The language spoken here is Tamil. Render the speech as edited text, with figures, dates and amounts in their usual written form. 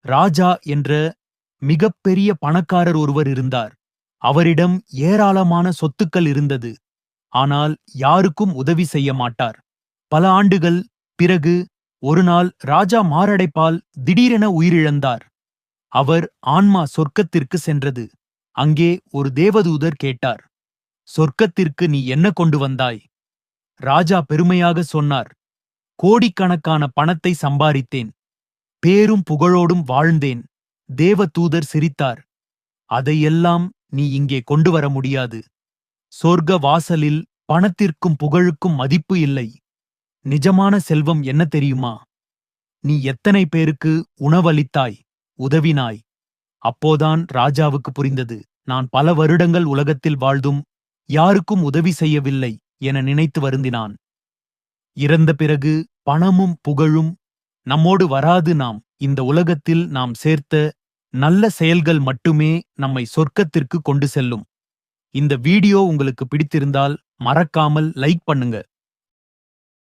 ராஜா என்ற மிகப்பெரிய பணக்காரர் ஒருவர் இருந்தார். அவரிடம் ஏராளமான சொத்துக்கள் இருந்தது. ஆனால் யாருக்கும் உதவி செய்ய மாட்டார். பல ஆண்டுகள் பிறகு ஒருநாள் ராஜா மாரடைப்பால் திடீரென உயிரிழந்தார். அவர் ஆன்மா சொர்க்கத்திற்கு சென்றது. அங்கே ஒரு தேவதூதர் கேட்டார், சொர்க்கத்திற்கு நீ என்ன கொண்டு வந்தாய்? ராஜா பெருமையாக சொன்னார், கோடிக்கணக்கான பணத்தை சம்பாதித்தேன், பேரும் புகழோடும் வாழ்ந்தேன். தேவதூதர் சிரித்தார், அதையெல்லாம் நீ இங்கே கொண்டு வர முடியாது. சொர்க்க வாசலில் பணத்திற்கும் புகழுக்கும் மதிப்பு இல்லை. நிஜமான செல்வம் என்ன தெரியுமா? நீ எத்தனை பேருக்கு உணவளித்தாய், உதவினாய். அப்போதான் ராஜாவுக்கு புரிந்தது, நான் பல வருடங்கள் உலகத்தில் வாழ்ந்தும் யாருக்கும் உதவி செய்யவில்லை என நினைத்து வருந்தினான். இறந்த பிறகு பணமும் புகழும் நம்மோடு வராது. இந்த உலகத்தில் நாம் சேர்த்த நல்ல செயல்கள் மட்டுமே நம்மை சொர்க்கத்திற்கு கொண்டு செல்லும். இந்த வீடியோ உங்களுக்கு பிடித்திருந்தால் மறக்காமல் லைக் பண்ணுங்க.